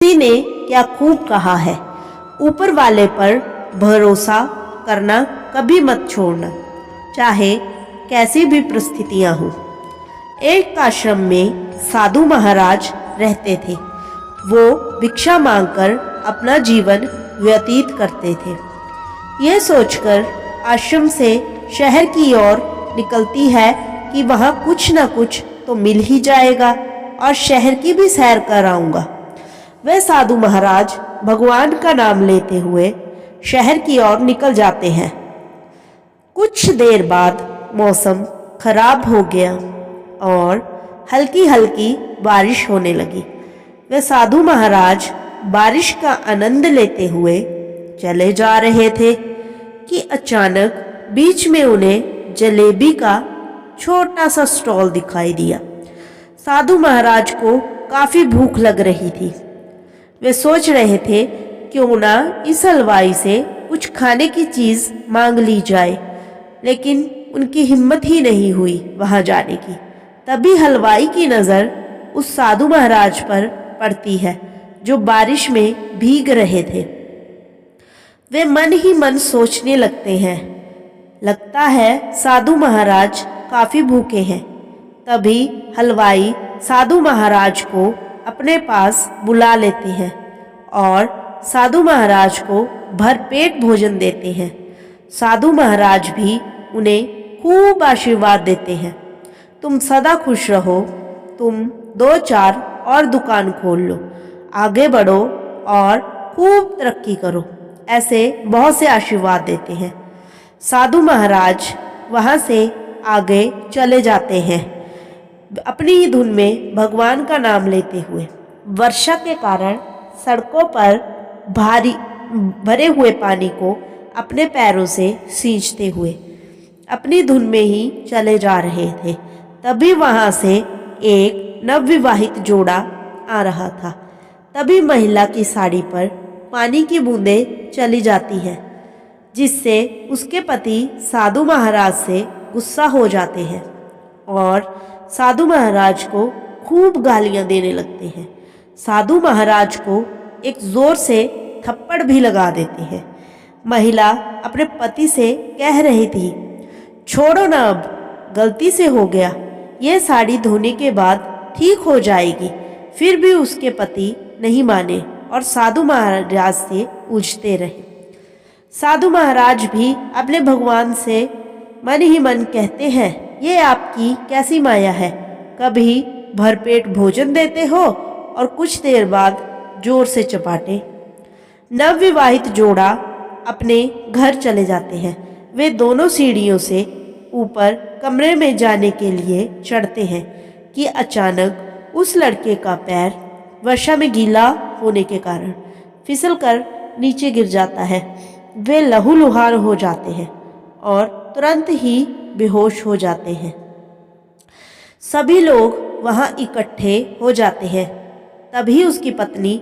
किसी ने क्या खूब कहा है, ऊपर वाले पर भरोसा करना कभी मत छोड़ना, चाहे कैसी भी परिस्थितियां हों। एक आश्रम में साधु महाराज रहते थे। वो भिक्षा मांगकर अपना जीवन व्यतीत करते थे। यह सोचकर आश्रम से शहर की ओर निकलती है कि वहाँ कुछ न कुछ तो मिल ही जाएगा और शहर की भी सैर कर आऊँगा। वह साधु महाराज भगवान का नाम लेते हुए शहर की ओर निकल जाते हैं। कुछ देर बाद मौसम खराब हो गया और हल्की हल्की बारिश होने लगी। वे साधु महाराज बारिश का आनंद लेते हुए चले जा रहे थे कि अचानक बीच में उन्हें जलेबी का छोटा सा स्टॉल दिखाई दिया। साधु महाराज को काफ़ी भूख लग रही थी। वे सोच रहे थे क्यों ना इस हलवाई से कुछ खाने की चीज़ मांग ली जाए, लेकिन उनकी हिम्मत ही नहीं हुई वहां जाने की। तभी हलवाई की नज़र उस साधु महाराज पर पड़ती है जो बारिश में भीग रहे थे। वे मन ही मन सोचने लगते हैं, लगता है साधु महाराज काफ़ी भूखे हैं। तभी हलवाई साधु महाराज को अपने पास बुला लेते हैं और साधु महाराज को भरपेट भोजन देते हैं। साधु महाराज भी उन्हें खूब आशीर्वाद देते हैं, तुम सदा खुश रहो, तुम 2-4 और दुकान खोल लो, आगे बढ़ो और खूब तरक्की करो, ऐसे बहुत से आशीर्वाद देते हैं। साधु महाराज वहाँ से आगे चले जाते हैं अपनी ही धुन में भगवान का नाम लेते हुए। वर्षा के कारण सड़कों पर भरे हुए पानी को अपने पैरों से सींचते हुए अपनी धुन में ही चले जा रहे थे। तभी वहाँ से एक नवविवाहित जोड़ा आ रहा था। तभी महिला की साड़ी पर पानी की बूंदें चली जाती हैं, जिससे उसके पति साधु महाराज से गुस्सा हो जाते हैं और साधु महाराज को खूब गालियां देने लगते हैं। साधु महाराज को एक जोर से थप्पड़ भी लगा देते हैं। महिला अपने पति से कह रही थी, छोड़ो ना, अब गलती से हो गया, यह साड़ी धोने के बाद ठीक हो जाएगी। फिर भी उसके पति नहीं माने और साधु महाराज से पूछते रहे। साधु महाराज भी अपने भगवान से मन ही मन कहते हैं, ये आपकी कैसी माया है, कभी भरपेट भोजन देते हो और कुछ देर बाद जोर से चपाटे। नवविवाहित जोड़ा अपने घर चले जाते हैं। वे दोनों सीढ़ियों से ऊपर कमरे में जाने के लिए चढ़ते हैं कि अचानक उस लड़के का पैर वर्षा में गीला होने के कारण फिसलकर नीचे गिर जाता है। वे लहूलुहान हो जाते हैं और तुरंत ही बेहोश हो जाते हैं। सभी लोग वहां इकट्ठे हो जाते हैं। तभी उसकी पत्नी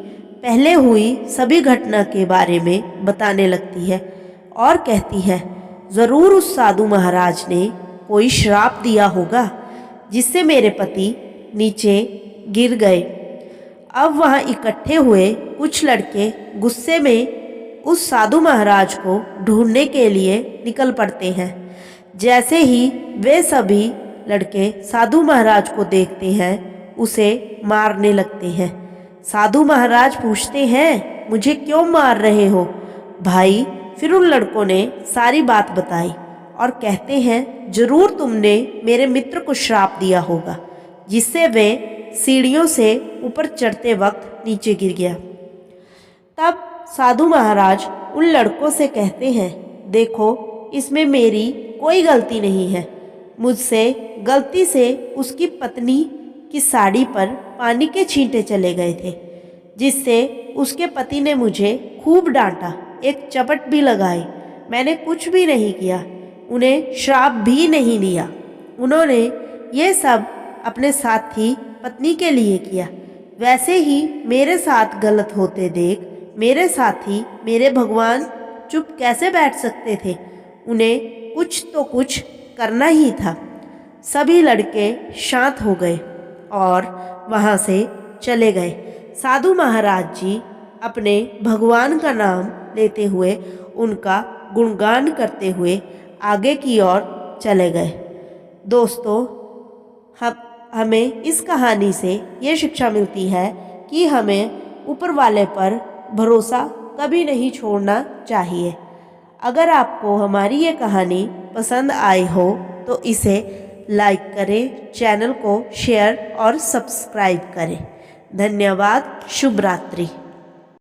पहले हुई सभी घटना के बारे में बताने लगती है और कहती है, ज़रूर उस साधु महाराज ने कोई श्राप दिया होगा जिससे मेरे पति नीचे गिर गए। अब वहाँ इकट्ठे हुए कुछ लड़के गुस्से में उस साधु महाराज को ढूंढने के लिए निकल पड़ते हैं। जैसे ही वे सभी लड़के साधु महाराज को देखते हैं, उसे मारने लगते हैं। साधु महाराज पूछते हैं, मुझे क्यों मार रहे हो भाई? फिर उन लड़कों ने सारी बात बताई और कहते हैं, जरूर तुमने मेरे मित्र को श्राप दिया होगा जिससे वे सीढ़ियों से ऊपर चढ़ते वक्त नीचे गिर गया। तब साधु महाराज उन लड़कों से कहते हैं, देखो, इसमें मेरी कोई गलती नहीं है। मुझसे गलती से उसकी पत्नी की साड़ी पर पानी के छींटे चले गए थे, जिससे उसके पति ने मुझे खूब डांटा, एक चपट भी लगाई। मैंने कुछ भी नहीं किया, उन्हें श्राप भी नहीं दिया। उन्होंने ये सब अपने साथी पत्नी के लिए किया। वैसे ही मेरे साथ गलत होते देख मेरे साथी, मेरे भगवान चुप कैसे बैठ सकते थे? उन्हें कुछ तो कुछ करना ही था। सभी लड़के शांत हो गए और वहाँ से चले गए। साधु महाराज जी अपने भगवान का नाम लेते हुए उनका गुणगान करते हुए आगे की ओर चले गए। दोस्तों, हमें इस कहानी से ये शिक्षा मिलती है कि हमें ऊपर वाले पर भरोसा कभी नहीं छोड़ना चाहिए। अगर आपको हमारी ये कहानी पसंद आई हो तो इसे लाइक करें, चैनल को शेयर और सब्सक्राइब करें। धन्यवाद। शुभ रात्रि।